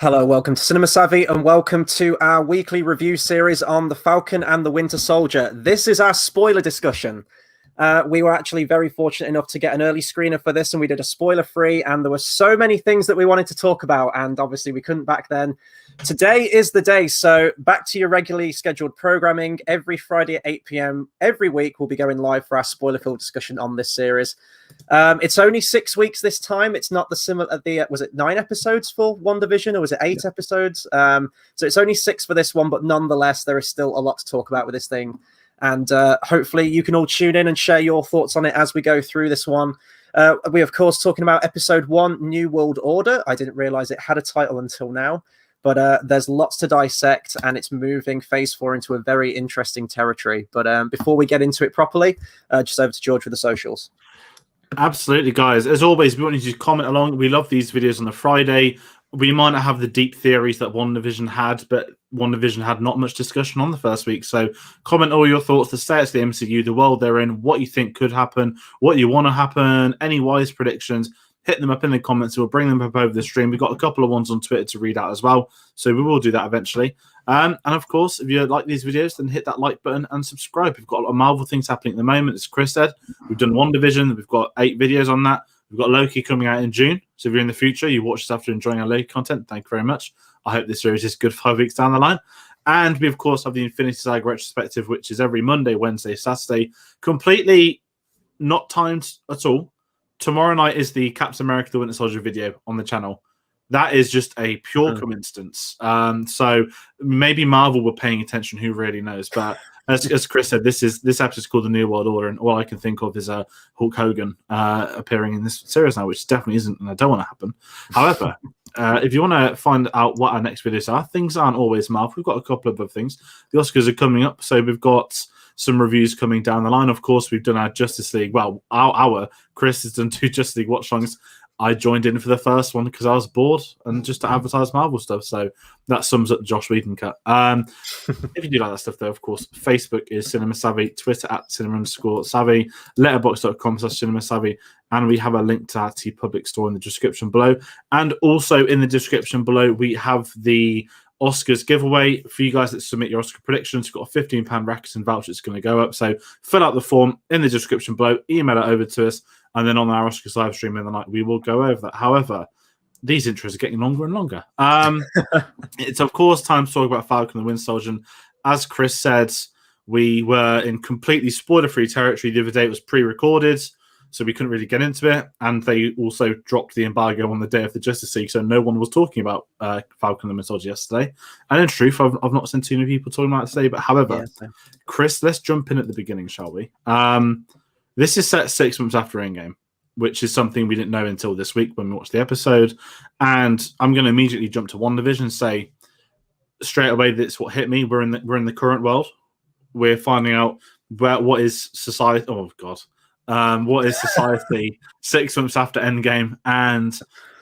Hello, welcome to Cinema Savvy, and welcome to our weekly review series on The Falcon and the Winter Soldier. This is our spoiler discussion. We were actually very fortunate enough to get an early screener for this, and we did a spoiler-free, and there were so many things that we wanted to talk about, and obviously we couldn't back then. Today is the day, so back to your regularly scheduled programming. Every Friday at 8 p.m. every week, we'll be going live for our spoiler-filled discussion on this series. It's only 6 weeks this time. It's not the similar. Was it 9 episodes for WandaVision, or was it 8 episodes? So it's only 6 for this one, but nonetheless, there is still a lot to talk about with this thing. And hopefully you can all tune in and share your thoughts on it as we go through this one. We, of course, talking about episode 1, New World Order. I didn't realize it had a title until now. But there's lots to dissect, and it's moving Phase 4 into a very interesting territory. But before we get into it properly, just over to George with the socials. Absolutely, guys. As always, we want you to comment along. We love these videos on the Friday. We might not have the deep theories that WandaVision had, but WandaVision had not much discussion on the first week. So comment all your thoughts, the status of the MCU, the world they're in, what you think could happen, what you want to happen, any wise predictions. Hit them up in the comments. We'll bring them up over the stream. We've got a couple of ones on Twitter to read out as well. So we will do that eventually. And of course, if you like these videos, then hit that like button and subscribe. We've got a lot of Marvel things happening at the moment. As Chris said, we've done WandaVision. We've got 8 videos on that. We've got Loki coming out in June. So if you're in the future, you watch this after enjoying our Loki content, thank you very much. I hope this series is good 5 weeks down the line. And we, of course, have the Infinity Saga retrospective, which is every Monday, Wednesday, Saturday. Completely not timed at all. Tomorrow night is the Captain America: The Winter Soldier video on the channel. That is just a pure coincidence. So maybe Marvel were paying attention. Who really knows? But as Chris said, this episode is called The New World Order, and all I can think of is Hulk Hogan appearing in this series now, which definitely isn't, and I don't want to happen. However, if you want to find out what our next videos are, things aren't always Marvel. We've got a couple of other things. The Oscars are coming up, so we've got some reviews coming down the line. Of course, we've done our Justice League. Well, our Chris has done 2 Justice League watch-alongs. I joined in for the first one because I was bored and just to advertise Marvel stuff. So that sums up the Josh Whedon cut. If you do like that stuff, though, of course, Facebook is Cinema Savvy, Twitter at cinema_savvy, letterboxd.com/Cinema Savvy, and we have a link to our TeePublic store in the description below. And also in the description below, we have the Oscars giveaway for you guys that submit your Oscar predictions. We've got a £15 Rakuten voucher that's going to go up. So fill out the form in the description below, email it over to us, and then on our Oscars live stream in the night, we will go over that. However, these intros are getting longer and longer. It's, of course, time to talk about Falcon and the Winter Soldier. As Chris said, we were in completely spoiler-free territory. The other day it was pre-recorded, so we couldn't really get into it. And they also dropped the embargo on the day of the Justice League, so no one was talking about Falcon and the Winter Soldier yesterday. And in truth, I've not seen too many people talking about it today. But however, Chris, let's jump in at the beginning, shall we? This is set 6 months after Endgame, which is something we didn't know until this week when we watched the episode. And I'm going to immediately jump to WandaVision and say straight away that's what hit me. We're in the current world. We're finding out what is society. Oh God. What is society 6 months after Endgame? And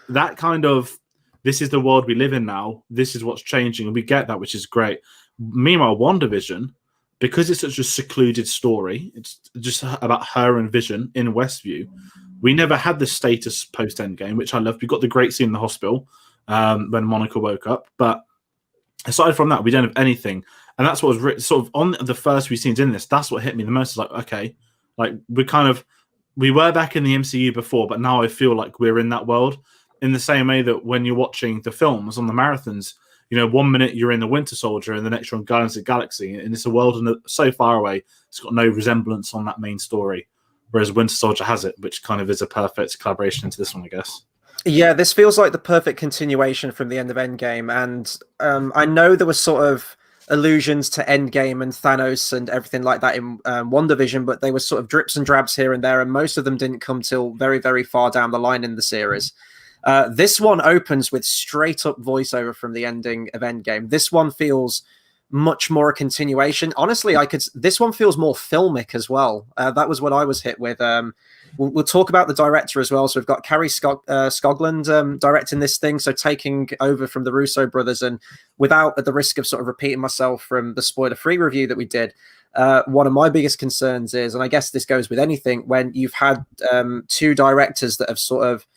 that kind of, this is the world we live in now. This is what's changing. And we get that, which is great. Meanwhile, WandaVision, because it's such a secluded story, it's just about her and Vision in Westview. We never had this status post-Endgame, which I loved. We got the great scene in the hospital when Monica woke up. But aside from that, we don't have anything. And that's what was written, sort of on the first few scenes in this. That's what hit me the most. It's like, okay, like we were back in the MCU before, but now I feel like we're in that world in the same way that when you're watching the films on the marathons, you know, 1 minute you're in the Winter Soldier and the next you're on Guardians of the Galaxy, and it's a world so far away, it's got no resemblance on that main story. Whereas Winter Soldier has it, which kind of is a perfect collaboration into this one, I guess. Yeah, this feels like the perfect continuation from the end of Endgame. And I know there was sort of allusions to Endgame and Thanos and everything like that in WandaVision, but they were sort of drips and drabs here and there, and most of them didn't come till very, very far down the line in the series. This one opens with straight up voiceover from the ending of Endgame. This one feels much more a continuation. Honestly, this one feels more filmic as well. That was what I was hit with. We'll talk about the director as well. So we've got Carrie Scogland directing this thing, so taking over from the Russo brothers, and without at the risk of sort of repeating myself from the spoiler-free review that we did, one of my biggest concerns is, and I guess this goes with anything, when you've had 2 directors that have sort of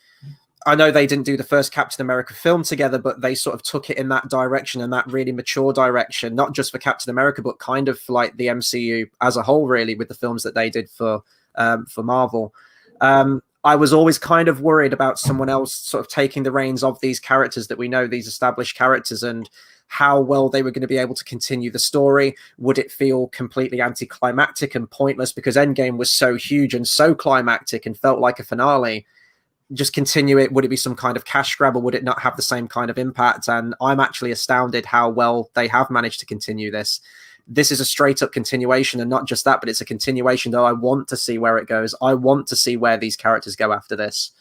I know they didn't do the first Captain America film together, but they sort of took it in that direction, and that really mature direction, not just for Captain America, but kind of for like the MCU as a whole, really, with the films that they did for Marvel. I was always kind of worried about someone else sort of taking the reins of these characters that we know, these established characters, and how well they were going to be able to continue the story. Would it feel completely anticlimactic and pointless because Endgame was so huge and so climactic and felt like a finale? Just continue it. Would it be some kind of cash grab, or would it not have the same kind of impact? And I'm actually astounded how well they have managed to continue this. This is a straight up continuation, and not just that, but it's a continuation that I want to see where it goes. I want to see where these characters go after this.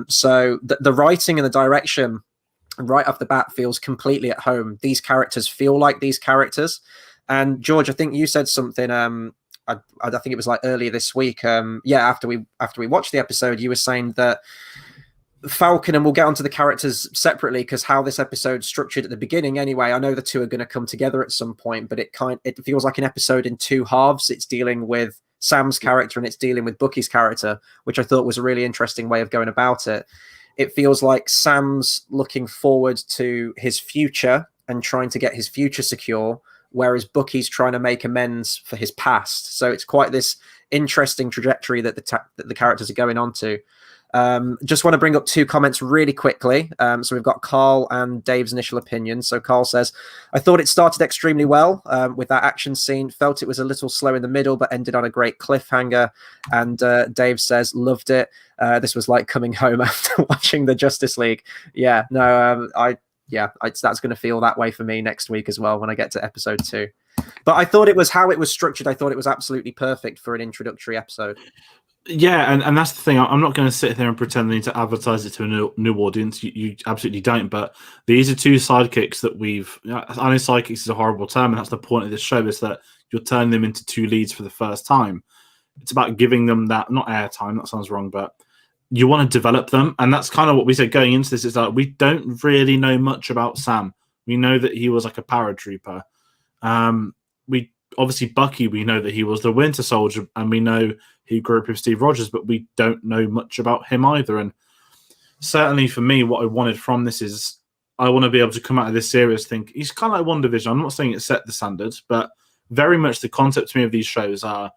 So the writing and the direction right off the bat feels completely at home. These characters feel like these characters. And George, I think you said something, I think it was like earlier this week. After we watched the episode, you were saying that Falcon, and we'll get onto the characters separately because how this episode's structured at the beginning anyway, I know the two are going to come together at some point, but it feels like an episode in two halves. It's dealing with Sam's character and it's dealing with Bucky's character, which I thought was a really interesting way of going about it. It feels like Sam's looking forward to his future and trying to get his future secure, whereas Bucky's trying to make amends for his past. So it's quite this interesting trajectory that the characters are going on to. Just want to bring up two comments really quickly. So we've got Carl and Dave's initial opinion. So Carl says, I thought it started extremely well with that action scene. Felt it was a little slow in the middle, but ended on a great cliffhanger. And Dave says, loved it. This was like coming home after watching the Justice League. Yeah, no, that's going to feel that way for me next week as well when I get to episode 2. But I thought it was how it was structured. I thought it was absolutely perfect for an introductory episode. Yeah, and that's the thing. I'm not going to sit there and pretend they need to advertise it to a new audience. You absolutely don't. But these are two sidekicks that we've... I know sidekicks is a horrible term, and that's the point of this show, is that you're turning them into two leads for the first time. It's about giving them that, not airtime, that sounds wrong, but you want to develop them. And that's kind of what we said going into this, is that we don't really know much about Sam. We know that he was like a paratrooper. Obviously, Bucky, we know that he was the Winter Soldier, and we know he grew up with Steve Rogers, but we don't know much about him either. And certainly for me, what I wanted from this is I want to be able to come out of this series think he's kind of like WandaVision. I'm not saying it set the standards, but very much the concept to me of these shows are,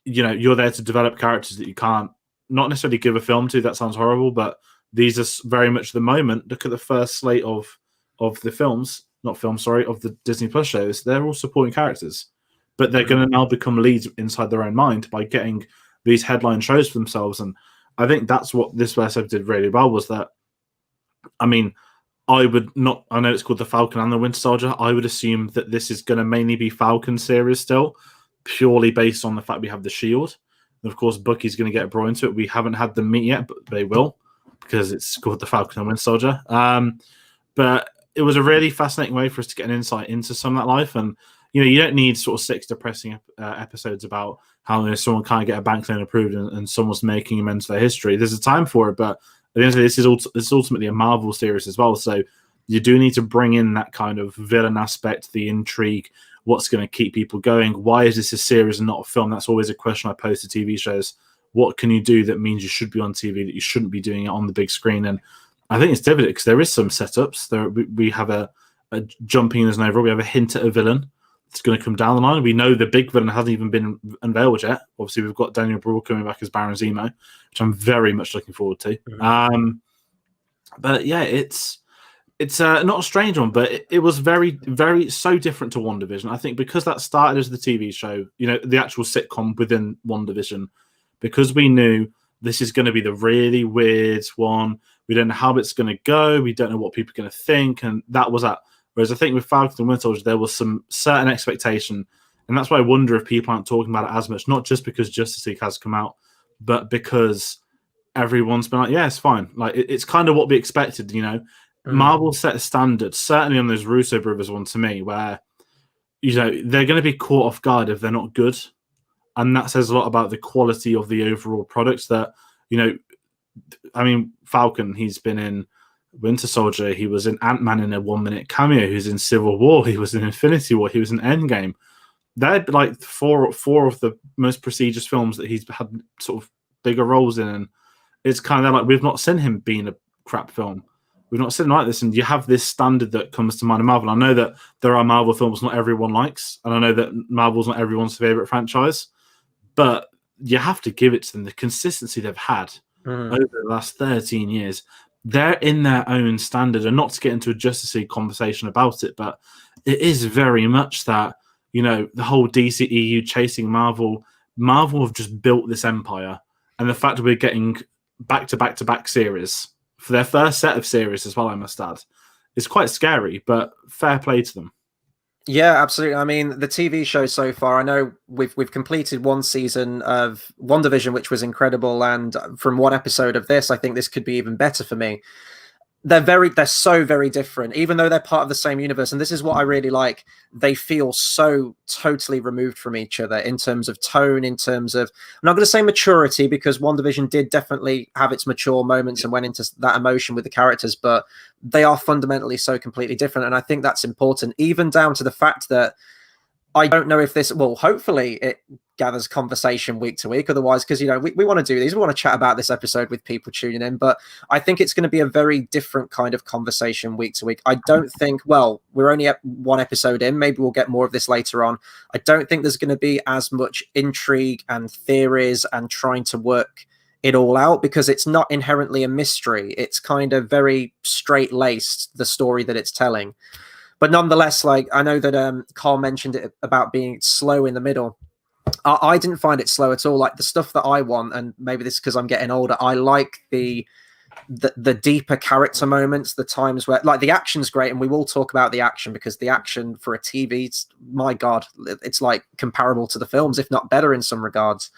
you're there to develop characters that you can't not necessarily give a film to. That sounds horrible, but these are very much the moment. Look at the first slate of the films, of the Disney Plus shows. They're all supporting characters. But they're going to now become leads inside their own mind by getting these headline shows for themselves. And I think that's what this episode did really well, was that, I know it's called the Falcon and the Winter Soldier. I would assume that this is going to mainly be Falcon series still, purely based on the fact we have the Shield. And of course, Bucky's going to get brought into it. We haven't had them meet yet, but they will, because it's called the Falcon and Winter Soldier. But it was a really fascinating way for us to get an insight into some of that life. And you don't need sort of 6 depressing episodes about how someone can't get a bank loan approved and someone's making amends for their history. There's a time for it, but at the end of the day, this is ultimately a Marvel series as well. So you do need to bring in that kind of villain aspect, the intrigue, what's going to keep people going. Why is this a series and not a film? That's always a question I pose to TV shows. What can you do that means you should be on TV, that you shouldn't be doing it on the big screen? And I think it's difficult because there is some setups. We have a jumping in as an overall. We have a hint at a villain. It's going to come down the line. We know the big villain hasn't even been unveiled yet. Obviously, we've got Daniel Bruhl coming back as Baron Zemo, which I'm very much looking forward to. But yeah, it's not a strange one, but it was very, very so different to WandaVision. I think because that started as the TV show, the actual sitcom within WandaVision, because we knew this is going to be the really weird one. We don't know how it's going to go. We don't know what people are going to think, and that was that. Whereas I think with Falcon and Winter Soldier, there was some certain expectation. And that's why I wonder if people aren't talking about it as much, not just because Justice League has come out, but because everyone's been like, yeah, it's fine. Like, it's kind of what we expected, Marvel set a standard, certainly on those Russo brothers one to me, where, they're going to be caught off guard if they're not good. And that says a lot about the quality of the overall products that, Falcon, he's been in Winter Soldier, he was in Ant-Man in a 1-minute cameo, he was in Civil War, he was in Infinity War, he was in Endgame. They're like four of the most prestigious films that he's had sort of bigger roles in. And it's kind of like we've not seen him being a crap film. We've not seen like this, and you have this standard that comes to mind in Marvel. I know that there are Marvel films not everyone likes, and I know that Marvel's not everyone's favorite franchise, but you have to give it to them. The consistency they've had over the last 13 years, they're in their own standard. And not to get into a Justice League conversation about it, but it is very much that, the whole DCEU chasing Marvel. Marvel have just built this empire, and the fact that we're getting back-to-back-to-back series for their first set of series as well, I must add, is quite scary, but fair play to them. Yeah, absolutely. I mean, the TV show so far, I know we've completed one season of WandaVision, which was incredible, and from one episode of this, I think this could be even better for me. They're so very different, even though they're part of the same universe. And this is what I really like. They feel so totally removed from each other in terms of tone, in terms of, I'm not going to say maturity, because WandaVision did definitely have its mature moments and went into that emotion with the characters, but they are fundamentally so completely different. And I think that's important, even down to the fact that I don't know if this, well, hopefully it gathers conversation week to week. Otherwise, because, we want to do these. We want to chat about this episode with people tuning in. But I think it's going to be a very different kind of conversation week to week. I don't think, well, we're only at one episode in. Maybe we'll get more of this later on. I don't think there's going to be as much intrigue and theories and trying to work it all out, because it's not inherently a mystery. It's kind of very straight-laced, the story that it's telling. But nonetheless, like, I know that Carl mentioned it about being slow in the middle. I didn't find it slow at all. Like, the stuff that I want, and maybe this is because I'm getting older, I like the deeper character moments, the times where, like, the action's great, and we will talk about the action, because the action for a TV, my God, it's like comparable to the films, if not better in some regards.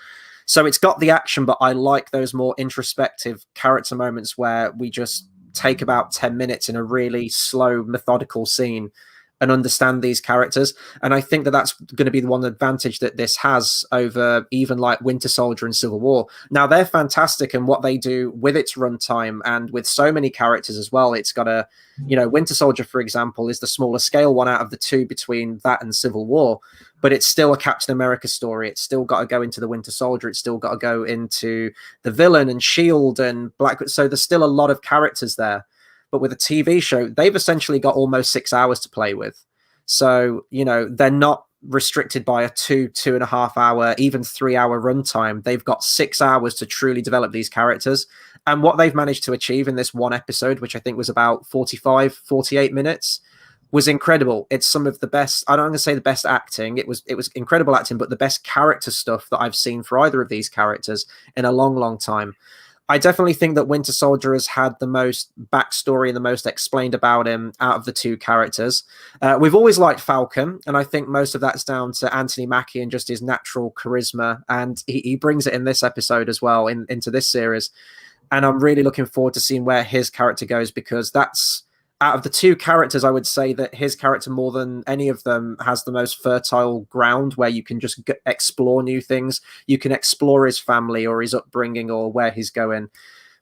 So it's got the action, but I like those more introspective character moments where we just take about 10 minutes in a really slow, methodical scene and understand these characters. And I think that that's going to be the one advantage that this has over even like Winter Soldier and Civil War. Now, they're fantastic, and what they do with its runtime and with so many characters as well. It's got a, Winter Soldier, for example, is the smaller scale one out of the two between that and Civil War, but it's still a Captain America story. It's still got to go into the Winter Soldier. It's still got to go into the villain and Shield and Black. So there's still a lot of characters there. But with a TV show, they've essentially got almost 6 hours to play with. So, they're not restricted by a 2.5 hour, even 3 hour runtime. They've got 6 hours to truly develop these characters. And what they've managed to achieve in this one episode, which I think was about 48 minutes, was incredible. It's some of the best, I don't want to say the best acting. It was incredible acting, but the best character stuff that I've seen for either of these characters in a long, long time. I definitely think that Winter Soldier has had the most backstory and the most explained about him out of the two characters. We've always liked Falcon, and I think most of that's down to Anthony Mackie and just his natural charisma, and he brings it in this episode as well, into this series. And I'm really looking forward to seeing where his character goes, because that's, out of the two characters, I would say that his character, more than any of them, has the most fertile ground where you can just explore new things. You can explore his family or his upbringing or where he's going.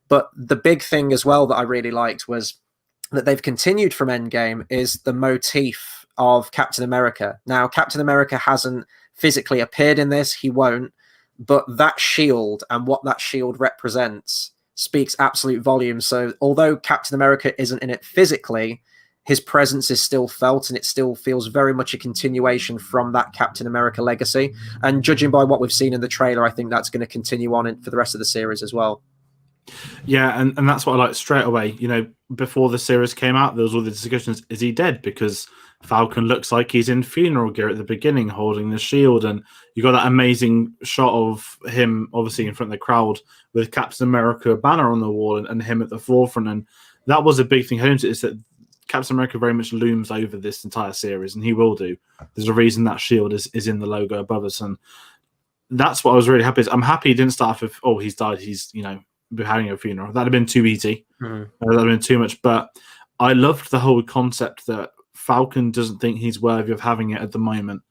But the big thing as well that I really liked was that they've continued from Endgame is the motif of Captain America. Now, Captain America hasn't physically appeared in this. He won't. But that shield and what that shield represents speaks absolute volumes. So although Captain America isn't in it physically, his presence is still felt, and it still feels very much a continuation from that Captain America legacy. And judging by what we've seen in the trailer, I think that's going to continue on for the rest of the series as well. Yeah, and that's what I like straight away. Before the series came out, there was all the discussions, is he dead? Because Falcon looks like he's in funeral gear at the beginning, holding the shield, and you got that amazing shot of him, obviously, in front of the crowd with Captain America banner on the wall and him at the forefront. And that was a big thing, is that Captain America very much looms over this entire series, and he will do. There's a reason that shield is in the logo above us, and that's what I was really happy with. I'm happy he didn't start with, oh, he's died, he's, having a funeral. That'd have been too easy. That'd have been too much. But I loved the whole concept that Falcon doesn't think he's worthy of having it at the moment,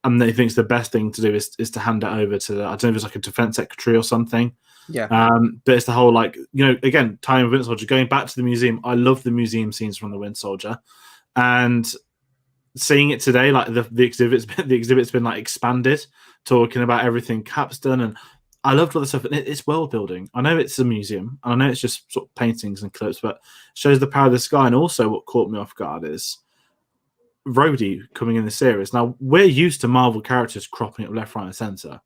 and he thinks the best thing to do is to hand it over to, I don't know if it's like a defense secretary or something. Yeah. But it's the whole, like, again, tying with Winter Soldier, going back to the museum. I love the museum scenes from the Winter Soldier, and seeing it today, like the exhibit's been like expanded, talking about everything Cap's done, and I loved all the stuff, and it's world building. I know it's a museum, and I know it's just sort of paintings and clips, but it shows the power of the sky. And also, what caught me off guard is Rhodey coming in the series. Now, we're used to Marvel characters cropping up left, right, and center,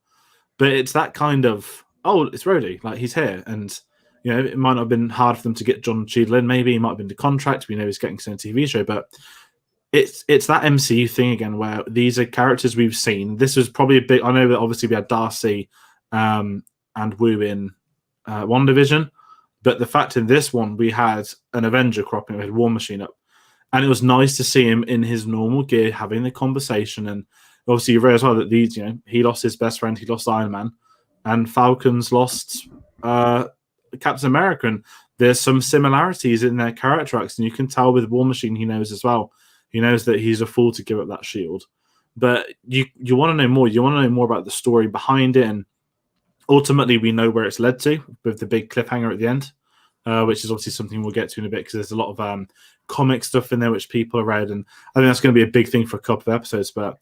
but it's that kind of, oh, it's Rhodey, like he's here. And, you know, it might not have been hard for them to get John Cheadle in, maybe he might have been the contract, we know he's getting some TV show, but it's that MCU thing again, where these are characters we've seen. This was probably a big, I know that obviously we had Darcy and Wu in WandaVision, but the fact in this one, we had an Avenger cropping, we had War Machine up, and it was nice to see him in his normal gear having the conversation. And obviously, you realize well that these, you know, he lost his best friend, he lost Iron Man, and Falcon's lost Captain America. And there's some similarities in their character arcs, and you can tell with War Machine, he knows as well. He knows that he's a fool to give up that shield. But you want to know more. You want to know more about the story behind it, and ultimately, we know where it's led to with the big cliffhanger at the end, which is obviously something we'll get to in a bit because there's a lot of comic stuff in there which people have read, and I think that's going to be a big thing for a couple of episodes. But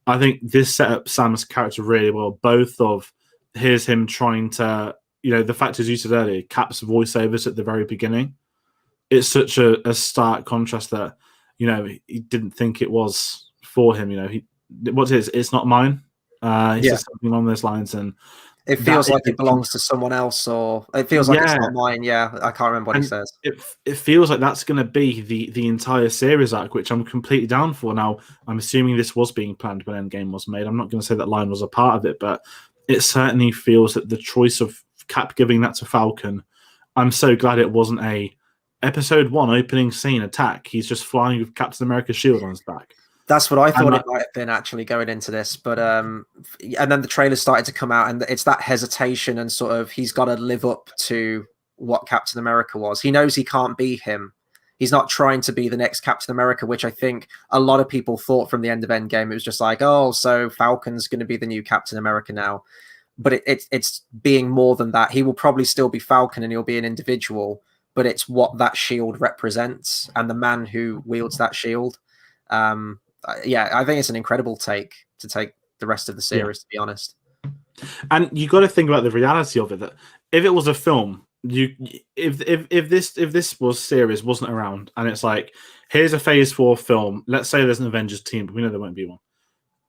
I think this set up Sam's character really well. Both of here's him trying to, you know, the fact as you said earlier, Cap's voiceovers at the very beginning. It's such a stark contrast that, you know, he didn't think it was for him. You know, what it is, it's not mine. He says something along those lines, and it feels like it belongs to someone else, or it feels like it's not mine. Yeah, I can't remember what he says. It feels like that's going to be the entire series arc, which I'm completely down for. Now, I'm assuming this was being planned when Endgame was made. I'm not going to say that line was a part of it, but it certainly feels that the choice of Cap giving that to Falcon, I'm so glad it wasn't a episode 1 opening scene attack. He's just flying with Captain America's shield on his back. That's what I thought it might have been actually going into this, but and then the trailer started to come out, and it's that hesitation and sort of he's got to live up to what Captain America was. He knows he can't be him. He's not trying to be the next Captain America, which I think a lot of people thought from the end of Endgame. It was just like, oh, so Falcon's going to be the new Captain America now. But it's being more than that. He will probably still be Falcon and he'll be an individual, but it's what that shield represents and the man who wields that shield. Yeah, I think it's an incredible take to take the rest of the series, to be honest. And you got to think about the reality of it. That if it was a film, if this was series wasn't around, and it's like, here's a Phase 4 film. Let's say there's an Avengers team, but we know there won't be one.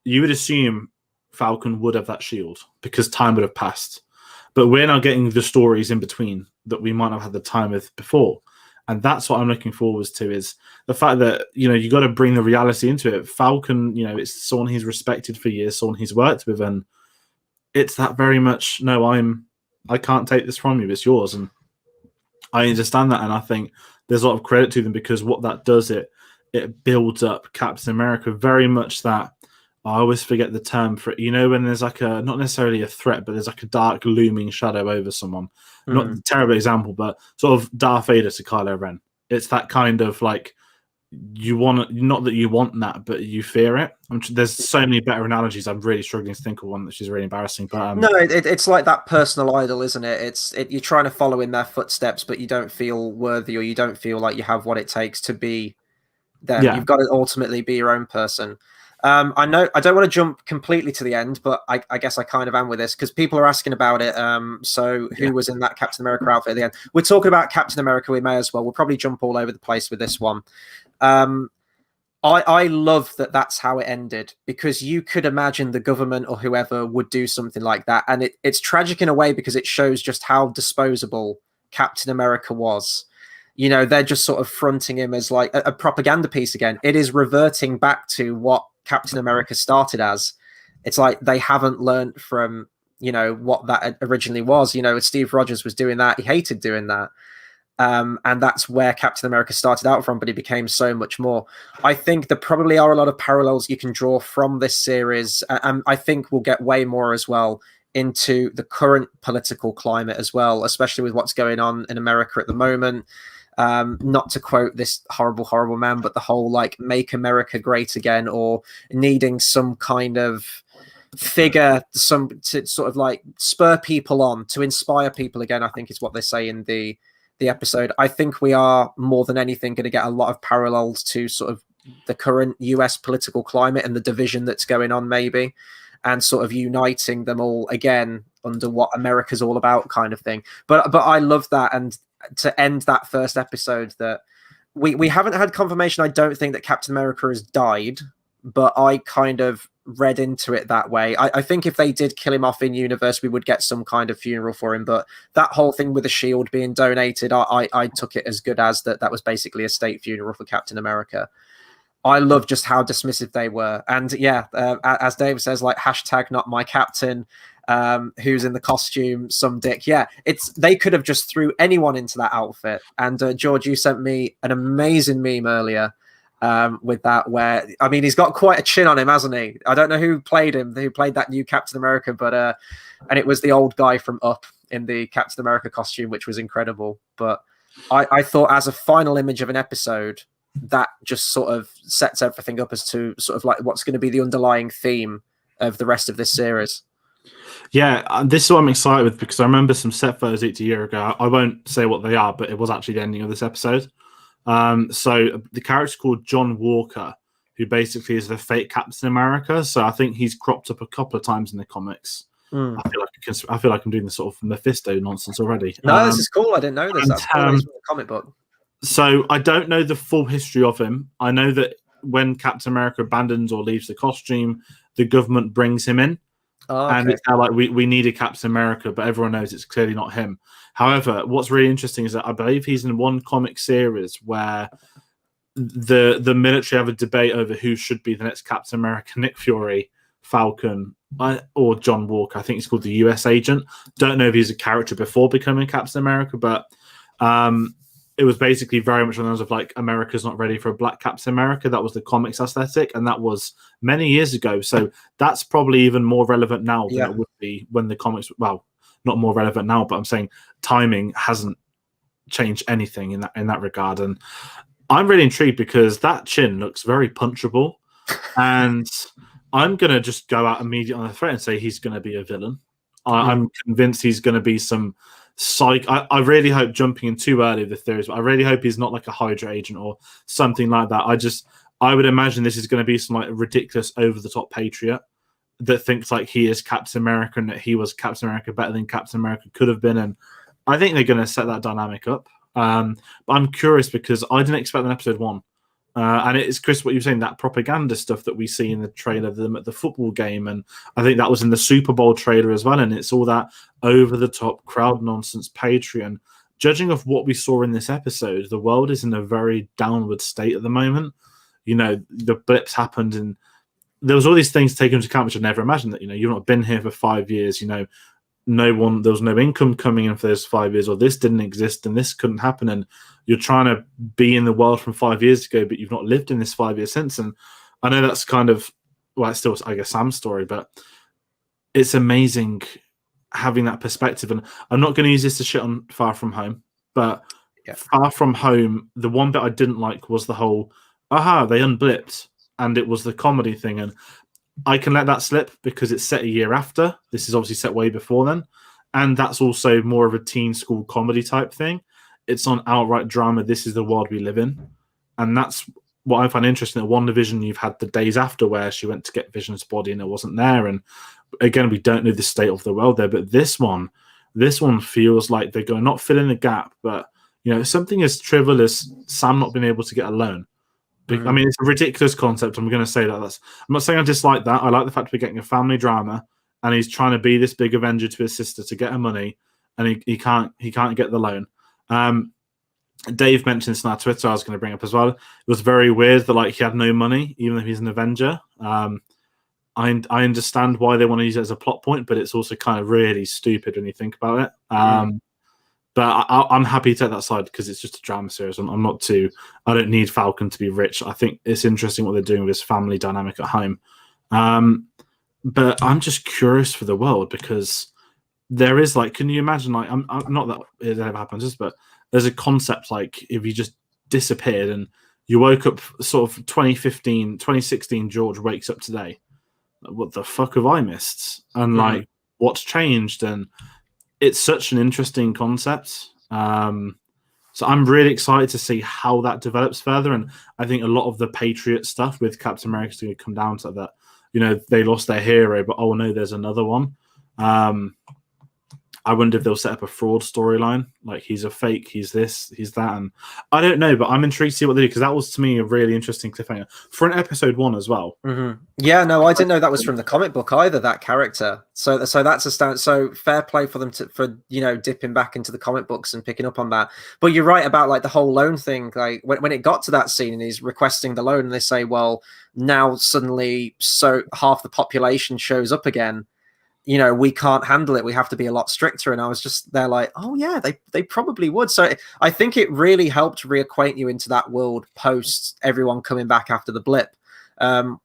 You would assume Falcon would have that shield because time would have passed. But we're now getting the stories in between that we might not have had the time with before. And that's what I'm looking forward to, is the fact that, you know, you got to bring the reality into it. Falcon, you know, it's someone he's respected for years, someone he's worked with, and it's that very much, no, I can't take this from you, it's yours. And I understand that, and I think there's a lot of credit to them, because what that does, it builds up Captain America very much that, I always forget the term for it, you know, when there's like a, not necessarily a threat, but there's like a dark looming shadow over someone. Not a terrible example, but sort of Darth Vader to Kylo Ren. It's that kind of like, you want, not that you want that, but you fear it. There's so many better analogies. I'm really struggling to think of one which is really embarrassing. But no, it's like that personal idol, isn't it? You're trying to follow in their footsteps, but you don't feel worthy, or you don't feel like you have what it takes to be them. Yeah. You've got to ultimately be your own person. I know I don't want to jump completely to the end, but I guess I kind of am with this because people are asking about it. So who was in that Captain America outfit at the end? We're talking about Captain America. We may as well. We'll probably jump all over the place with this one. I love that that's how it ended, because you could imagine the government or whoever would do something like that. And it's tragic in a way because it shows just how disposable Captain America was. You know, they're just sort of fronting him as like a propaganda piece again. It is reverting back to what Captain America started as. It's like they haven't learned from, you know, what that originally was. You know, Steve Rogers was doing that. He hated doing that. And that's where Captain America started out from, but he became so much more. I think there probably are a lot of parallels you can draw from this series. And I think we'll get way more as well into the current political climate as well, especially with what's going on in America at the moment. Not to quote this horrible man, but the whole like make America great again, or needing some kind of figure, to sort of like spur people on, to inspire people again, I think is what they say in the episode. I think we are more than anything going to get a lot of parallels to sort of the current US political climate and the division that's going on maybe, and sort of uniting them all again under what America's all about, kind of thing. But I love that, and to end that first episode, that we haven't had confirmation. I don't think that Captain America has died, but I kind of read into it that way. I think if they did kill him off in universe, we would get some kind of funeral for him. But that whole thing with the shield being donated, I took it as good as that was basically a state funeral for Captain America. I love just how dismissive they were. And yeah, as Dave says, like, hashtag not my captain, who's in the costume, some dick. Yeah, they could have just threw anyone into that outfit. And George, you sent me an amazing meme earlier with that, where, I mean, he's got quite a chin on him, hasn't he? I don't know who played that new Captain America, but and it was the old guy from Up in the Captain America costume, which was incredible. But I thought, as a final image of an episode, that just sort of sets everything up as to sort of like what's going to be the underlying theme of the rest of this series. Yeah, this is what I'm excited with, because I remember some set photos a year ago. I won't say what they are, but it was actually the ending of this episode. So the character's called John Walker, who basically is the fake Captain America. So I think he's cropped up a couple of times in the comics. I feel like I'm doing the sort of Mephisto nonsense already. No, this is cool. I didn't know this. That's cool. From the comic book. So I don't know the full history of him. I know that when Captain America abandons or leaves the costume, the government brings him in. Oh, okay. And it's now like we need a Captain America, but everyone knows it's clearly not him. However, what's really interesting is that I believe he's in one comic series where the military have a debate over who should be the next Captain America: Nick Fury, Falcon, or John Walker. I think he's called the US Agent. Don't know if he's a character before becoming Captain America, but it was basically very much on those of like, America's not ready for a black Captain America. That was the comics aesthetic, and that was many years ago. So that's probably even more relevant now than it would be when the comics. Well, not more relevant now, but I'm saying timing hasn't changed anything in that regard. And I'm really intrigued because that chin looks very punchable, and I'm gonna just go out immediately on the threat and say he's going to be a villain. I'm convinced he's going to be some. I really hope, jumping in too early of the theories, but I really hope he's not like a Hydra agent or something like that. I would imagine this is going to be some like ridiculous over-the-top patriot that thinks like he is Captain America and that he was Captain America better than Captain America could have been. And I think they're going to set that dynamic up. But I'm curious because I didn't expect in episode 1. And it's, Chris, what you're saying, that propaganda stuff that we see in the trailer of them at the football game. And I think that was in the Super Bowl trailer as well. And it's all that over-the-top crowd nonsense Patreon. Judging of what we saw in this episode, the world is in a very downward state at the moment. You know, the blips happened and there was all these things taken into account, which I never imagined, that, you know, you've not been here for 5 years, you know, there was no income coming in for those 5 years, or this didn't exist and this couldn't happen. And you're trying to be in the world from 5 years ago, but you've not lived in this 5 years since. And I know that's kind of, well, it's still, I guess, Sam's story, but it's amazing having that perspective. And I'm not going to use this to shit on Far From Home, but Far From Home, the one bit I didn't like was the whole, they unblipped, and it was the comedy thing. And I can let that slip because it's set a year after. This is obviously set way before then. And that's also more of a teen school comedy type thing. It's on outright drama. This is the world we live in. And that's what I find interesting. At WandaVision, you've had the days after where she went to get Vision's body and it wasn't there. And again, we don't know the state of the world there. But this one feels like they're going, not fill in the gap, but, you know, something as trivial as Sam not being able to get a loan. I mean, it's a ridiculous concept. I'm going to say that. I'm not saying I dislike that. I like the fact we're getting a family drama, and he's trying to be this big avenger to his sister to get her money, and he can't get the loan. Dave mentioned this on our Twitter. I was going to bring up as well. It was very weird that like he had no money, even though he's an Avenger. I understand why they want to use it as a plot point, but it's also kind of really stupid when you think about it. But I'm happy to take that side because it's just a drama series. I don't need Falcon to be rich. I think it's interesting what they're doing with this family dynamic at home. But I'm just curious for the world because there is like, can you imagine, like, I'm not that it ever happens, but there's a concept like if you just disappeared and you woke up sort of 2016, George wakes up today. What the fuck have I missed? And like, what's changed? And it's such an interesting concept. So I'm really excited to see how that develops further. And I think a lot of the Patriot stuff with Captain America is going to come down to that. You know, they lost their hero, but oh no, there's another one. I wonder if they'll set up a fraud storyline, like he's a fake, he's this, he's that, and I don't know, but I'm intrigued to see what they do, because that was to me a really interesting cliffhanger for an episode 1 as well. Yeah, no, I didn't know that was from the comic book either, that character. So that's so fair play for them for dipping back into the comic books and picking up on that. But you're right about like the whole loan thing. Like when it got to that scene and he's requesting the loan, and they say, well, now suddenly so half the population shows up again. We can't handle it. We have to be a lot stricter. And I was just there like, oh yeah, they probably would. So I think it really helped reacquaint you into that world post everyone coming back after the blip,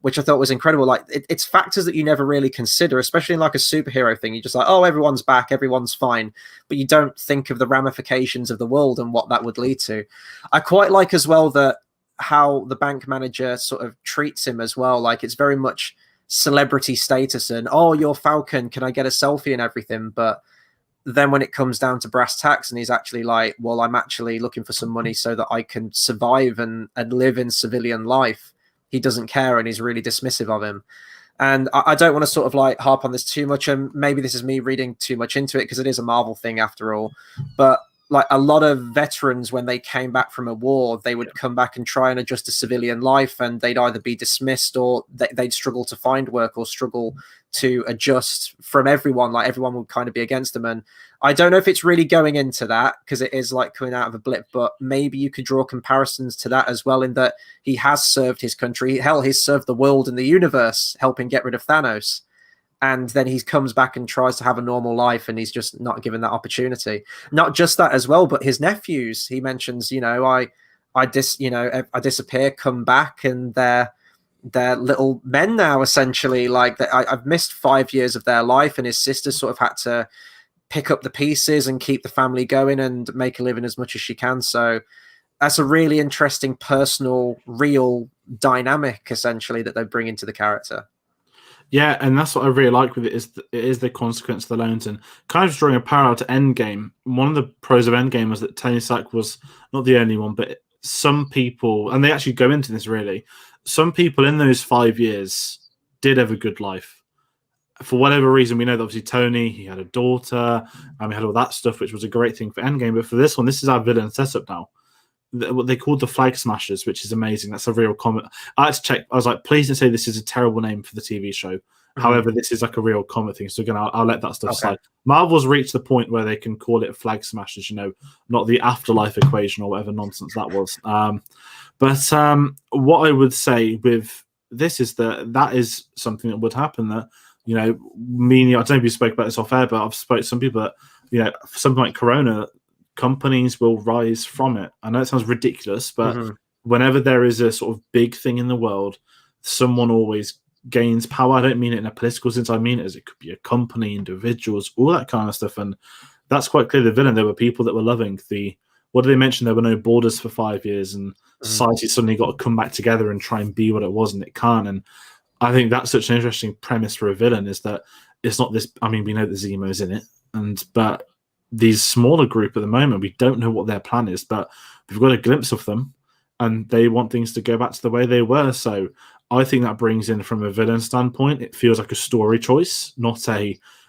which I thought was incredible. Like it's factors that you never really consider, especially in like a superhero thing. You're just like, oh, everyone's back, everyone's fine. But you don't think of the ramifications of the world and what that would lead to. I quite like as well that how the bank manager sort of treats him as well. Like it's very much celebrity status and, oh, you're Falcon, can I get a selfie and everything? But then when it comes down to brass tacks and he's actually like, well, I'm actually looking for some money so that I can survive and live in civilian life, he doesn't care and he's really dismissive of him. And I don't want to sort of like harp on this too much, and maybe this is me reading too much into it because it is a Marvel thing after all, but like a lot of veterans, when they came back from a war, they would come back and try and adjust to civilian life, and they'd either be dismissed or they'd struggle to find work or struggle to adjust from everyone. Like everyone would kind of be against them. And I don't know if it's really going into that because it is like coming out of a blip, but maybe you could draw comparisons to that as well, in that he has served his country. Hell, he's served the world and the universe, helping get rid of Thanos. And then he comes back and tries to have a normal life, and he's just not given that opportunity. Not just that as well, but his nephews. He mentions, I disappear, come back, and they're little men now, essentially. Like I've missed 5 years of their life, and his sister sort of had to pick up the pieces and keep the family going and make a living as much as she can. So that's a really interesting, personal, real dynamic, essentially, that they bring into the character. Yeah, and that's what I really like with it is the consequence of the loans, and kind of drawing a parallel to Endgame. One of the pros of Endgame was that Tony Stark was not the only one, but some people, and they actually go into this really, some people in those 5 years did have a good life. For whatever reason, we know that obviously Tony, he had a daughter, and we had all that stuff, which was a great thing for Endgame. But for this one, this is our villain setup now. What they called the Flag Smashers, which is amazing. That's a real comment. I had to check. I was like, please don't say this is a terrible name for the TV show. Mm-hmm. However, this is like a real comic thing. So again, I'll let that stuff slide. Marvel's reached the point where they can call it Flag Smashers, not the afterlife equation or whatever nonsense that was. But what I would say with this is that is something that would happen. That I don't know if you spoke about this off air, but I've spoken to some people that something like Corona, companies will rise from it. I know it sounds ridiculous, but whenever there is a sort of big thing in the world, someone always gains power. I don't mean it in a political sense. I mean it as it could be a company, individuals, all that kind of stuff. And that's quite clear. The villain, there were people that were loving what did they mention? There were no borders for 5 years, and society suddenly got to come back together and try and be what it was, and it can't. And I think that's such an interesting premise for a villain, is that it's not this. I mean, we know that Zemo's in it, but these smaller group at the moment, we don't know what their plan is, but we've got a glimpse of them, and they want things to go back to the way they were. So I think that brings in, from a villain standpoint, it feels like a story choice, not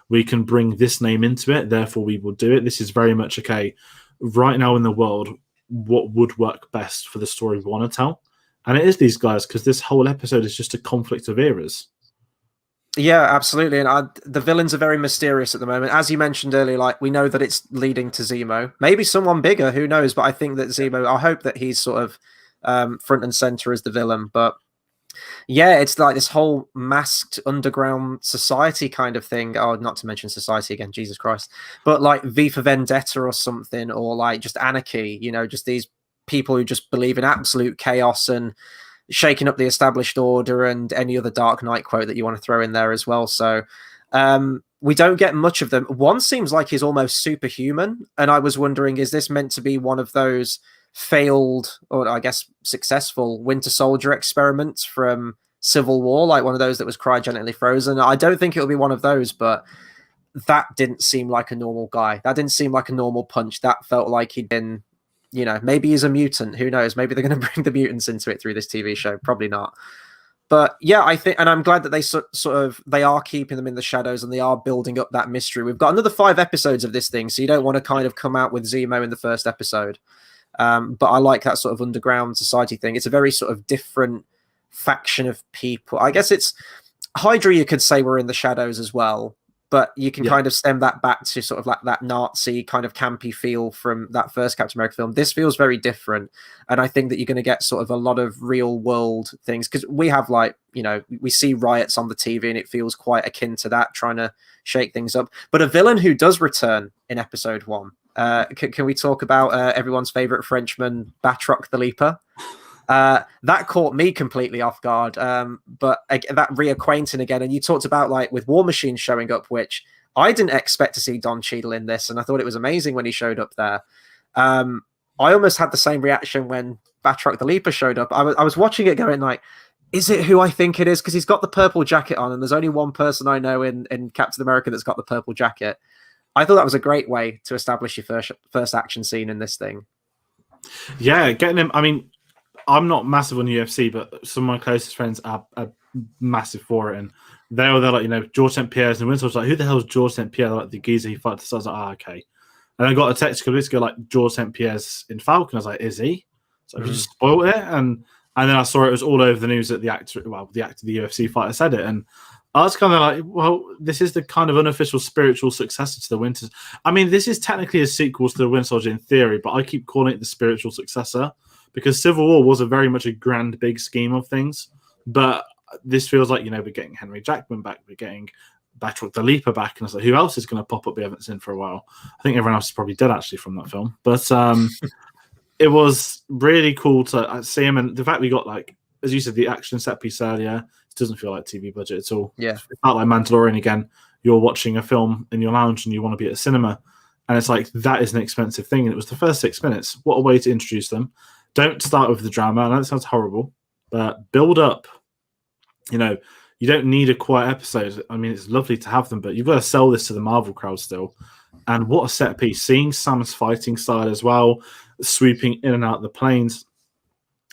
we can bring this name into it, therefore we will do it. This is very much, okay, right now in the world, what would work best for the story we want to tell? And it is these guys, because this whole episode is just a conflict of eras. Yeah, absolutely. And the villains are very mysterious at the moment. As you mentioned earlier, like we know that it's leading to Zemo. Maybe someone bigger, who knows? But I think that Zemo, I hope that he's sort of front and center as the villain. But yeah, it's like this whole masked underground society kind of thing. Oh, not to mention society again, Jesus Christ. But like V for Vendetta or something, or like just anarchy, just these people who just believe in absolute chaos and shaking up the established order, and any other Dark Knight quote that you want to throw in there as well. So we don't get much of them. One seems like he's almost superhuman, and I was wondering, is this meant to be one of those failed, or I guess successful, Winter Soldier experiments from Civil War, like one of those that was cryogenically frozen? I don't think it'll be one of those, but that didn't seem like a normal guy. That didn't seem like a normal punch. That felt like he'd been, maybe he's a mutant. Who knows? Maybe they're going to bring the mutants into it through this TV show. Probably not. But yeah, I think, and I'm glad that they they are keeping them in the shadows and they are building up that mystery. We've got another 5 episodes of this thing, so you don't want to kind of come out with Zemo in the first episode. But I like that sort of underground society thing. It's a very sort of different faction of people. I guess it's Hydra, you could say, were in the shadows as well, but you can kind of stem that back to sort of like that Nazi kind of campy feel from that first Captain America film. This feels very different. And I think that you're going to get sort of a lot of real world things, because we have, like, you know, we see riots on the TV and it feels quite akin to that, trying to shake things up. But a villain who does return in episode 1. Can we talk about everyone's favorite Frenchman, Batroc the Leaper? That caught me completely off guard. But that reacquainting again, and you talked about, like, with War Machine showing up, which I didn't expect to see Don Cheadle in this, and I thought it was amazing when he showed up there. I almost had the same reaction when Batroc the Leaper showed up. I was watching it going like, is it who I think it is? Because he's got the purple jacket on, and there's only one person I know in Captain America that's got the purple jacket. I thought that was a great way to establish your first action scene in this thing. Yeah, getting him. I mean, I'm not massive on UFC, but some of my closest friends are massive for it, and they're like, you know, George St. Pierre's and Winter. I was like, who the hell is George St. Pierre? Like the geezer he fights. So I was like, okay. And I got a text a couple weeks ago, like, George St. Pierre's in Falcon. I was like, is he? So we just spoiled it, and then I saw it was all over the news that the actor of the UFC fighter said it, and I was kind of like, well, this is the kind of unofficial spiritual successor to the Winter. I mean, this is technically a sequel to the Winter Soldier in theory, but I keep calling it the spiritual successor because Civil War was a very much a grand, big scheme of things. But this feels like, you know, we're getting Henry Jackman back, we're getting Batroc the Leaper back, and I was like, who else is going to pop up we haven't seen for a while? I think everyone else is probably dead actually from that film, but it was really cool to see him, and the fact we got, like, as you said, the action set piece earlier. It doesn't feel like TV budget at all. Yeah, it's not like Mandalorian again. You're watching a film in your lounge and you want to be at a cinema, and it's like, that is an expensive thing. And it was the first 6 minutes. What a way to introduce them. Don't start with the drama. I know that sounds horrible, but build up. You know, you don't need a quiet episode. I mean, it's lovely to have them, but you've got to sell this to the Marvel crowd still. And what a set piece. Seeing Sam's fighting style as well, sweeping in and out of the planes.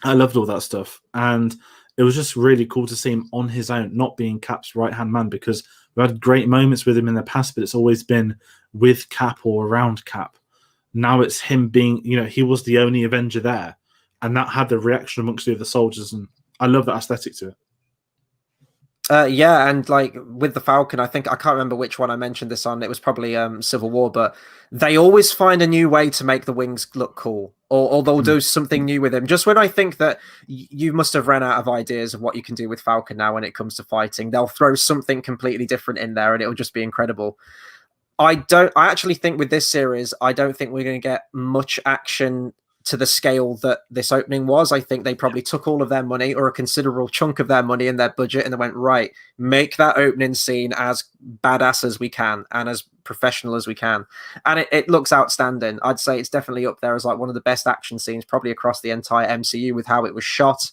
I loved all that stuff. And it was just really cool to see him on his own, not being Cap's right-hand man, because we had great moments with him in the past, but it's always been with Cap or around Cap. Now it's him being, you know, he was the only Avenger there, and that had the reaction amongst the other soldiers, and I love that aesthetic to it. Yeah, and like with the Falcon, I can't remember which one I mentioned this on. It was probably Civil War, but they always find a new way to make the wings look cool, or they'll do something new with him. Just when I think that you must have run out of ideas of what you can do with Falcon now when it comes to fighting, they'll throw something completely different in there, and it'll just be incredible. I actually think with this series, I don't think we're going to get much action to the scale that this opening was. I think they probably took all of their money, or a considerable chunk of their money in their budget, and they went, right, make that opening scene as badass as we can and as professional as we can. And it looks outstanding. I'd say it's definitely up there as like one of the best action scenes probably across the entire MCU with how it was shot.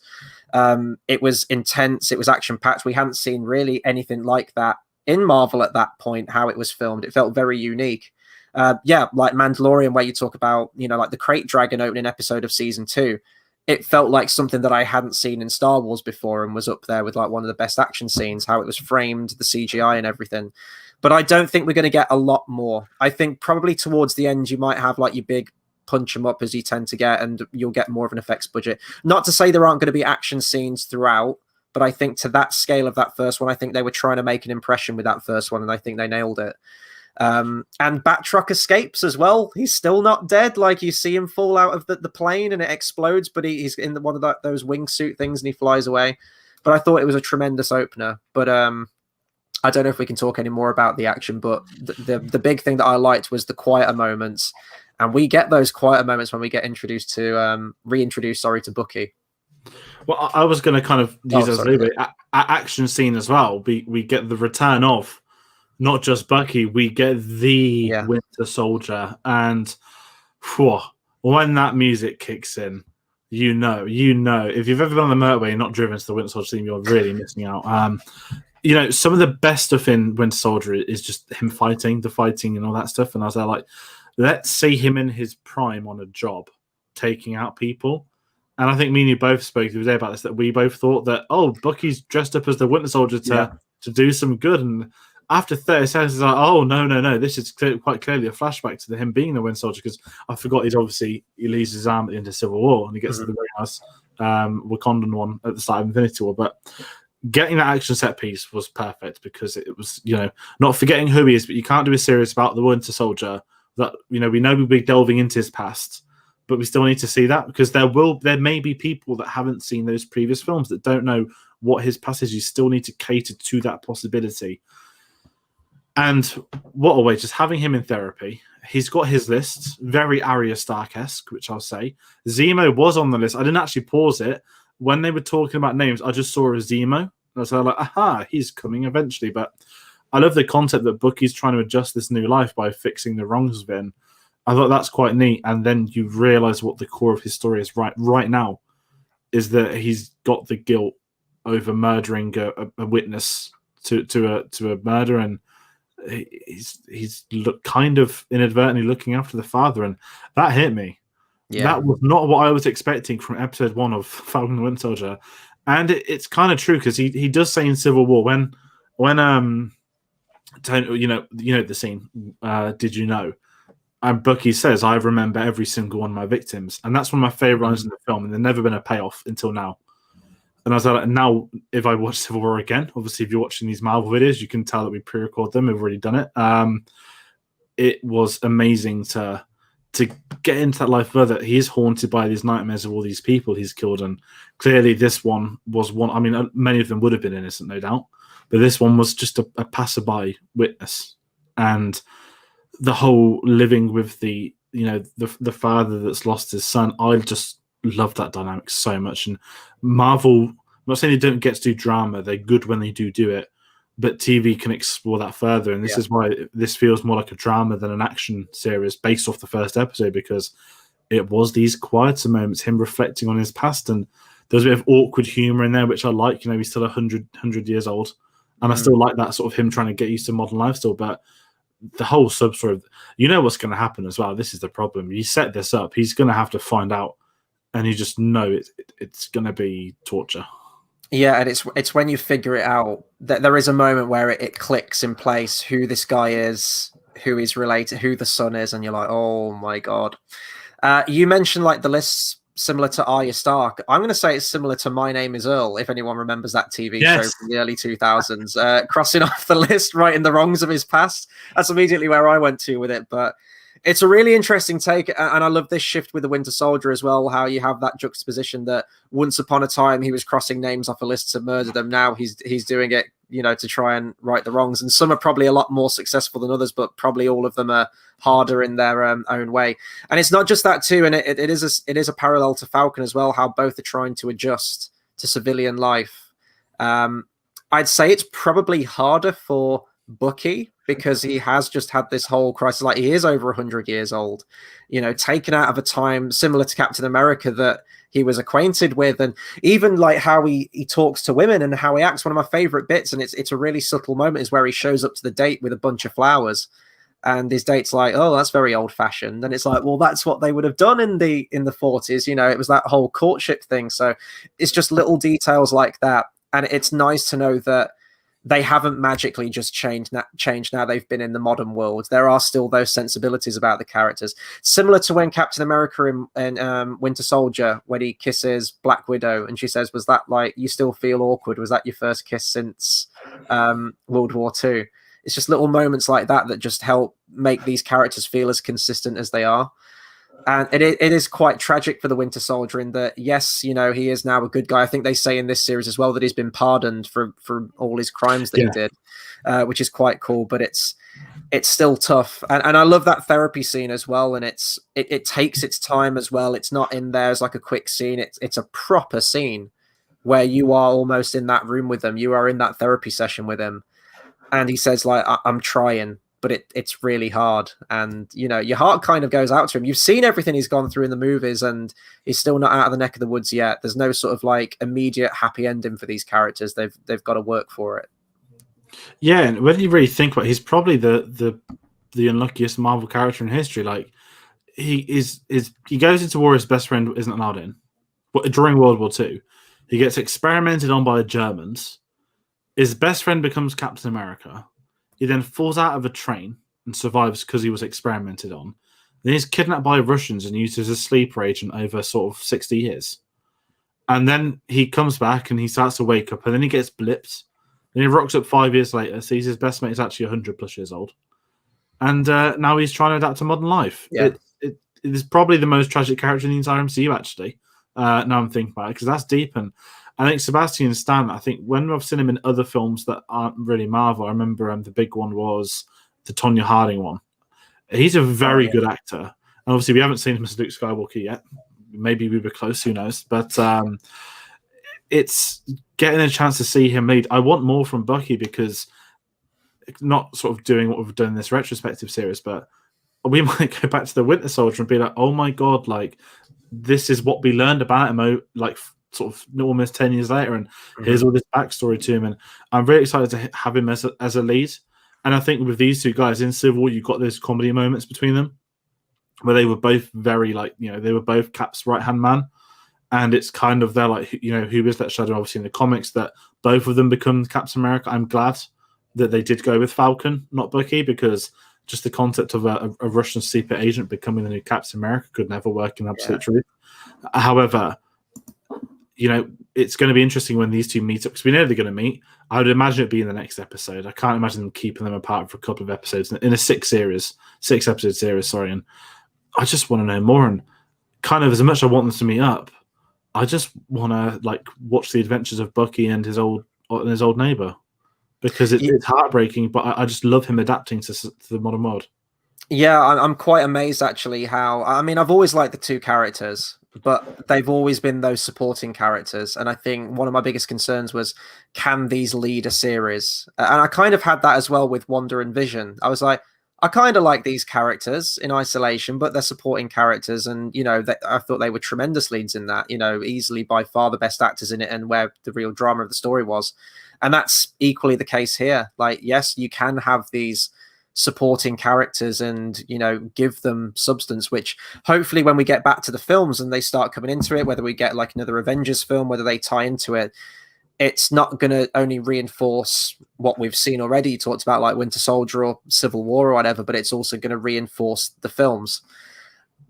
It was intense. It was action packed. We hadn't seen really anything like that in Marvel at that point, how it was filmed. It felt very unique. Yeah, like Mandalorian, where you talk about, you know, like the Crate Dragon opening episode of season 2. It felt like something that I hadn't seen in Star Wars before, and was up there with like one of the best action scenes, how it was framed, the CGI and everything. But I don't think we're going to get a lot more. I think probably towards the end, you might have like your big punch 'em up as you tend to get, and you'll get more of an effects budget. Not to say there aren't going to be action scenes throughout, but I think to that scale of that first one, I think they were trying to make an impression with that first one, and I think they nailed it. And Batroc escapes as well. He's still not dead. Like, you see him fall out of the plane and it explodes, but he's in one of those wingsuit things and he flies away. But I thought it was a tremendous opener. But I don't know if we can talk any more about the action, but the big thing that I liked was the quieter moments. And we get those quieter moments when we get reintroduced to Bucky. Well, I was going to kind of use as a action scene as well. We get the return of not just Bucky, we get the Winter Soldier. And when that music kicks in, you know, if you've ever been on the motorway and not driven to the Winter Soldier theme, you're really missing out. You know, some of the best stuff in Winter Soldier is just him fighting and all that stuff. And I was like, let's see him in his prime on a job, taking out people. And I think me and you both spoke the other day about this, that we both thought that, oh, Bucky's dressed up as the Winter Soldier to do some good. And after 30 seconds, it's like, oh, no. This is quite clearly a flashback to him being the Winter Soldier, because I forgot he loses his arm at the end of Civil War and he gets the very nice Wakandan one at the start of Infinity War. But getting that action set piece was perfect, because it was, not forgetting who he is, but you can't do a series about the Winter Soldier that, we know we'll be delving into his past. But we still need to see that, because there may be people that haven't seen those previous films that don't know what his past is. You still need to cater to that possibility. And what a way, just having him in therapy. He's got his lists, very Arya Stark-esque, which I'll say. Zemo was on the list. I didn't actually pause it. When they were talking about names, I just saw a Zemo. And so I was like, aha, he's coming eventually. But I love the concept that Bucky's trying to adjust this new life by fixing the wrongs of him. I thought that's quite neat. And then you realize what the core of his story is right now, is that he's got the guilt over murdering a witness to a murder, and he's kind of inadvertently looking after the father, and that hit me. Yeah. That was not what I was expecting from episode 1 of Falcon and the Winter Soldier, and it's kind of true, because he does say in Civil War when Tony, the scene, did you know? And Bucky says, I remember every single one of my victims. And that's one of my favorite lines in the film. And there's never been a payoff until now. And I was like, now, if I watch Civil War again, obviously, if you're watching these Marvel videos, you can tell that we pre-record them. We've already done it. It was amazing to get into that life further. He is haunted by these nightmares of all these people he's killed. And clearly this one was one. I mean, many of them would have been innocent, no doubt. But this one was just a passerby witness. And the whole living with the father that's lost his son, I just love that dynamic so much. And Marvel, I'm not saying they don't get to do drama, they're good when they do it, but TV can explore that further. And this is why this feels more like a drama than an action series based off the first episode, because it was these quieter moments, him reflecting on his past, and there's a bit of awkward humor in there, which I like. He's still 100 years old, and I still like that sort of him trying to get used to modern lifestyle. But the whole sub-story, what's going to happen as well. This is the problem. You set this up, he's going to have to find out, and you just know it's going to be torture. Yeah, and it's when you figure it out that there is a moment where it clicks in place who this guy is, who he's related, who the son is, and you're like, oh my god. You mentioned like the lists similar to Arya Stark. I'm going to say it's similar to My Name is Earl, if anyone remembers that TV show from the early 2000s. Crossing off the list, right in the wrongs of his past. That's immediately where I went to with it. But it's a really interesting take, and I love this shift with the Winter Soldier as well, how you have that juxtaposition that once upon a time he was crossing names off a list to murder them. Now he's doing it, to try and right the wrongs. And some are probably a lot more successful than others, but probably all of them are harder in their own way. And it's not just that too, and it is a parallel to Falcon as well, how both are trying to adjust to civilian life. I'd say it's probably harder for Bucky, because he has just had this whole crisis. Like, he is over 100 years old, taken out of a time similar to Captain America that he was acquainted with, and even like how he talks to women and how he acts. One of my favorite bits, and it's a really subtle moment, is where he shows up to the date with a bunch of flowers, and his date's like, oh, that's very old fashioned. And it's like, well, that's what they would have done in the 40s. It was that whole courtship thing. So it's just little details like that, and it's nice to know that they haven't magically just changed now they've been in the modern world. There are still those sensibilities about the characters. Similar to when Captain America in Winter Soldier, when he kisses Black Widow, and she says, was that like, you still feel awkward? Was that your first kiss since World War II? It's just little moments like that just help make these characters feel as consistent as they are. And it is quite tragic for the Winter Soldier in that, yes, he is now a good guy. I think they say in this series as well that he's been pardoned for all his crimes that he did, which is quite cool. But it's still tough. And I love that therapy scene as well. And it takes its time as well. It's not in there as like a quick scene. It's a proper scene where you are almost in that room with him. You are in that therapy session with him. And he says, like, I'm trying, but it's really hard. And, your heart kind of goes out to him. You've seen everything he's gone through in the movies, and he's still not out of the neck of the woods yet. There's no sort of like immediate happy ending for these characters. They've got to work for it. Yeah, and when you really think about it, he's probably the unluckiest Marvel character in history. Like, he goes into war, his best friend isn't allowed in, during World War II. He gets experimented on by the Germans. His best friend becomes Captain America. He then falls out of a train and survives because he was experimented on. Then he's kidnapped by Russians and used as a sleeper agent over sort of 60 years. And then he comes back and he starts to wake up, and then he gets blipped. Then he rocks up 5 years later, sees his best mate is actually 100 plus years old. And now he's trying to adapt to modern life. Yeah. It is probably the most tragic character in the entire MCU, actually. Now I'm thinking about it, because that's deep. And I think Sebastian Stan, I think when I've seen him in other films that aren't really Marvel, I remember the big one was the Tonya Harding one. He's a very good actor. And obviously we haven't seen him as Luke Skywalker yet. Maybe we were close, who knows? But it's getting a chance to see him lead. I want more from Bucky, because not sort of doing what we've done in this retrospective series, but we might go back to the Winter Soldier and be like, oh my God, like this is what we learned about him, like sort of almost 10 years later, and here's all this backstory to him. And I'm really excited to have him as a lead. And I think with these two guys in Civil War, you've got those comedy moments between them where they were both very they were both Cap's right-hand man. And it's kind of they're like, who is that shadow? Obviously in the comics that both of them become Captain America. I'm glad that they did go with Falcon, not Bucky, because just the concept of a Russian secret agent becoming the new Captain America could never work in absolute truth. However, it's going to be interesting when these two meet up, because we know they're going to meet. I would imagine it'd be in the next episode. I can't imagine them keeping them apart for a couple of episodes in a 6-episode series. Sorry, and I just want to know more. And kind of as much as I want them to meet up, I just want to watch the adventures of Bucky and his old neighbor, because it's heartbreaking. But I just love him adapting to the modern world. Yeah, I'm quite amazed actually how. I mean, I've always liked the two characters, but they've always been those supporting characters. And I think one of my biggest concerns was, can these lead a series? And I kind of had that as well with Wanda and Vision. I was like, I kind of like these characters in isolation, but they're supporting characters. And, I thought they were tremendous leads in that, easily by far the best actors in it, and where the real drama of the story was. And that's equally the case here. Yes, you can have these supporting characters and give them substance, which hopefully when we get back to the films and they start coming into it, whether we get another Avengers film, whether they tie into it, it's not going to only reinforce what we've seen already. You talked about Winter Soldier or Civil War or whatever, but it's also going to reinforce the films.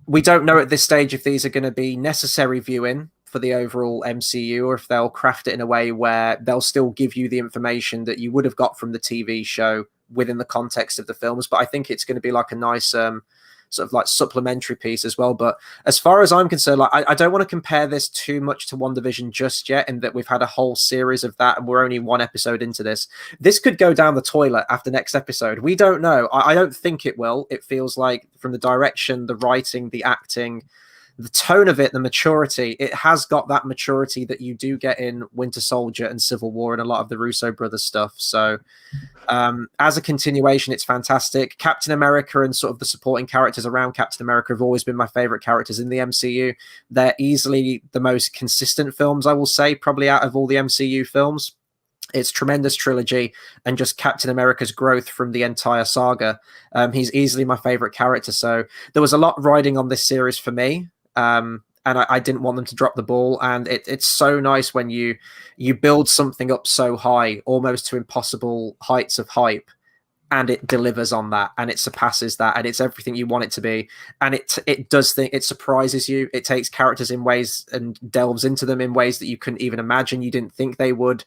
We don't know at this stage if these are going to be necessary viewing for the overall MCU, or if they'll craft it in a way where they'll still give you the information that you would have got from the TV show within the context of the films. But I think it's going to be a nice sort of supplementary piece as well. But as far as I'm concerned, I don't want to compare this too much to WandaVision just yet, in that we've had a whole series of that and we're only one episode into this. This could go down the toilet after next episode. We don't know. I don't think it will. It feels like from the direction, the writing, the acting, the tone of it, the maturity, it has got that maturity that you do get in Winter Soldier and Civil War and a lot of the Russo brothers stuff. So as a continuation, it's fantastic. Captain America and sort of the supporting characters around Captain America have always been my favorite characters in the MCU. They're easily the most consistent films, I will say, probably out of all the MCU films. It's tremendous trilogy, and just Captain America's growth from the entire saga. He's easily my favorite character. So there was a lot riding on this series for me. And I didn't want them to drop the ball. And it's so nice when you build something up so high, almost to impossible heights of hype, and it delivers on that, and it surpasses that, and it's everything you want it to be. And it surprises you. It takes characters in ways and delves into them in ways that you couldn't even imagine, you didn't think they would.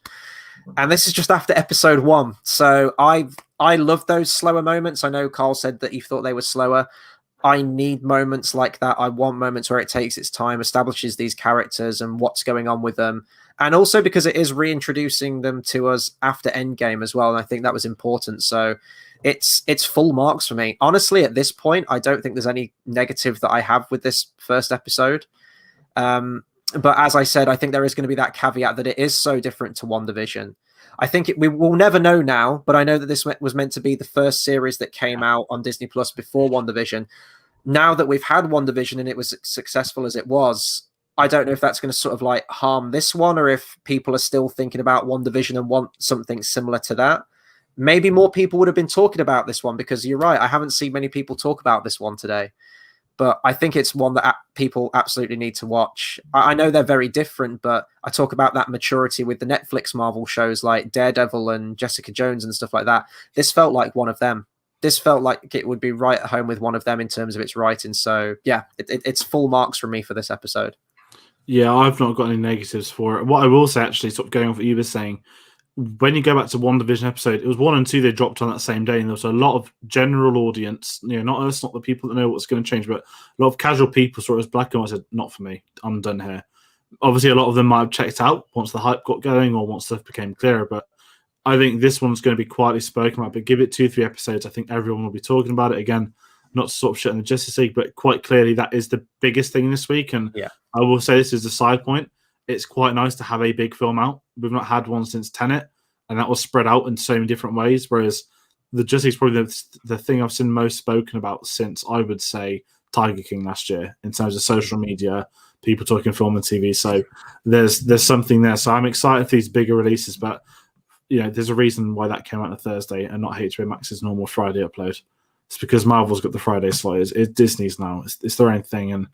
And this is just after episode 1. So I love those slower moments. I know Carl said that he thought they were slower. I need moments like that. I want moments where it takes its time, establishes these characters and what's going on with them. And also because it is reintroducing them to us after Endgame as well. And I think that was important. So it's full marks for me. Honestly, at this point, I don't think there's any negative that I have with this first episode. But as I said, I think there is going to be that caveat that it is so different to WandaVision. I think we will never know now, but I know that this was meant to be the first series that came out on Disney Plus before WandaVision. Now that we've had WandaVision and it was successful as it was, I don't know if that's going to sort of harm this one, or if people are still thinking about WandaVision and want something similar to that. Maybe more people would have been talking about this one, because you're right, I haven't seen many people talk about this one today. but I think it's one that people absolutely need to watch. I know they're very different, but I talk about that maturity with the Netflix Marvel shows like Daredevil and Jessica Jones and stuff like that. This felt like one of them. This felt like it would be right at home with one of them in terms of its writing. So yeah, it's full marks from me for this episode. Yeah, I've not got any negatives for it. What I will say, actually, sort of going off what you were saying, when you go back to WandaVision episode, it was 1 and 2 they dropped on that same day, and there was a lot of general audience, not us, not the people that know what's going to change, but a lot of casual people saw it as black and white, said, not for me, I'm done here. Obviously, a lot of them might have checked out once the hype got going or once stuff became clearer, but I think this one's going to be quietly spoken about, but give it 2-3 episodes, I think everyone will be talking about it again. Not to sort of shit on the Justice League, but quite clearly that is the biggest thing this week. And yeah. I will say this is a side point. It's quite nice to have a big film out. We've not had one since Tenet, and that was spread out in so many different ways. Whereas the Justice League is probably the thing I've seen most spoken about since, I would say, Tiger King last year in terms of social media, people talking film and TV. So there's something there. So I'm excited for these bigger releases, but there's a reason why that came out on a Thursday and not HBO Max's normal Friday upload. It's because Marvel's got the Friday slot. It's Disney's now. It's their own thing, and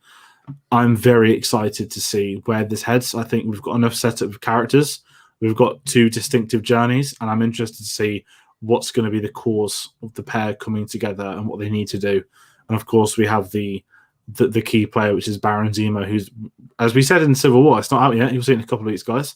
I'm very excited to see where this heads. I think we've got enough setup of characters. We've got 2 distinctive journeys, and I'm interested to see what's going to be the cause of the pair coming together and what they need to do. And of course, we have the key player, which is Baron Zemo, who's, as we said in Civil War, it's not out yet. You'll see it in a couple of weeks, guys.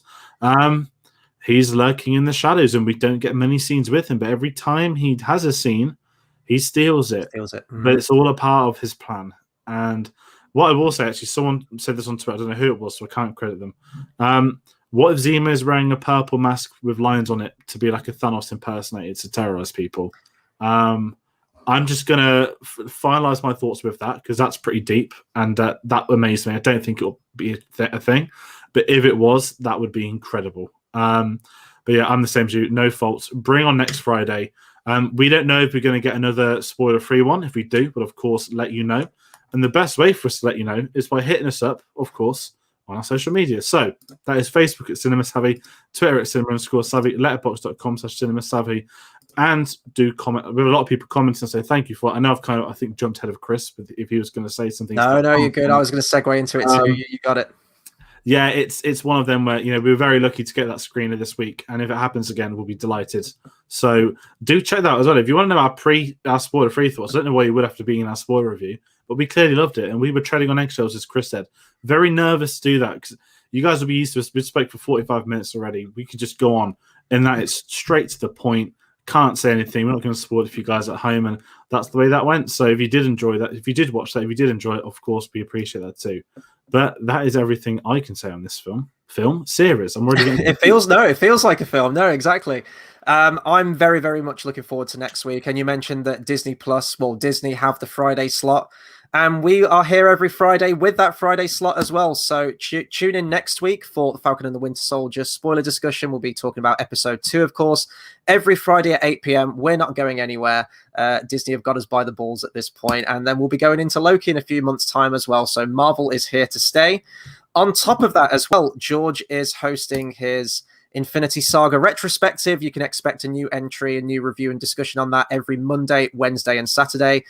He's lurking in the shadows, and we don't get many scenes with him. But every time he has a scene, he steals it. Mm-hmm. But it's all a part of his plan. And what I will say, actually, someone said this on Twitter. I don't know who it was, so I can't credit them. What if Zemo is wearing a purple mask with lions on it to be like a Thanos impersonator to terrorize people? I'm just going to finalize my thoughts with that because that's pretty deep, and that amazed me. I don't think it'll be a thing. But if it was, that would be incredible. But yeah, I'm the same as you. No faults. Bring on next Friday. We don't know if we're going to get another spoiler-free one. If we do, but of course, let you know. And the best way for us to let you know is by hitting us up, of course, on our social media. So that is Facebook at CinemaSavvy, Twitter at cinema_savvy, letterboxd.com/CinemaSavvy, and do comment. We have a lot of people commenting and say thank you for it. I know I think jumped ahead of Chris if he was going to say something. No, you're good. I was going to segue into it too. You got it. Yeah, it's one of them where we were very lucky to get that screener this week, and if it happens again, we'll be delighted. So do check that out as well. If you want to know our spoiler-free thoughts, I don't know why you would have to be in our spoiler review, but we clearly loved it, and we were treading on eggshells, as Chris said. Very nervous to do that because you guys will be used to us. We spoke for 45 minutes already. We could just go on, and that it's straight to the point. Can't say anything. We're not going to spoil it for you guys at home, and that's the way that went. So if you did enjoy that, if you did watch that, if you did enjoy it, of course, we appreciate that too. But that is everything I can say on this film series. I'm already getting... it feels like a film. No, exactly. I'm very, very much looking forward to next week. And you mentioned that Disney have the Friday slot. And we are here every Friday with that Friday slot as well. So tune in next week for The Falcon and the Winter Soldier spoiler discussion. We'll be talking about episode 2, of course, every Friday at 8 p.m. We're not going anywhere. Disney have got us by the balls at this point. And then we'll be going into Loki in a few months' time as well. So Marvel is here to stay. On top of that as well, George is hosting his Infinity Saga retrospective. You can expect a new entry, a new review and discussion on that every Monday, Wednesday, and Saturday.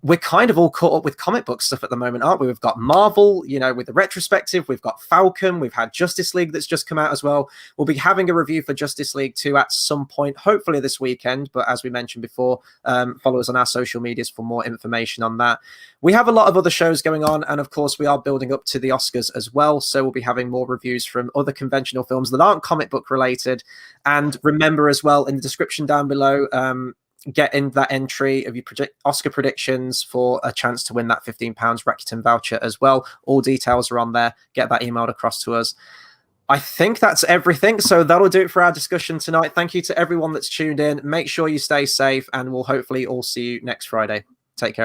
We're kind of all caught up with comic book stuff at the moment, aren't we? We've got Marvel, with the retrospective. We've got Falcon. We've had Justice League that's just come out as well. We'll be having a review for Justice League 2 at some point, hopefully this weekend. But as we mentioned before, follow us on our social medias for more information on that. We have a lot of other shows going on. And of course, we are building up to the Oscars as well. So we'll be having more reviews from other conventional films that aren't comic book related. And remember as well, in the description down below, get in that entry of your Oscar predictions for a chance to win that £15 Rakuten voucher as well. All details are on there. Get that emailed across to us. I think that's everything. So that'll do it for our discussion tonight. Thank you to everyone that's tuned in. Make sure you stay safe, and we'll hopefully all see you next Friday. Take care, everyone.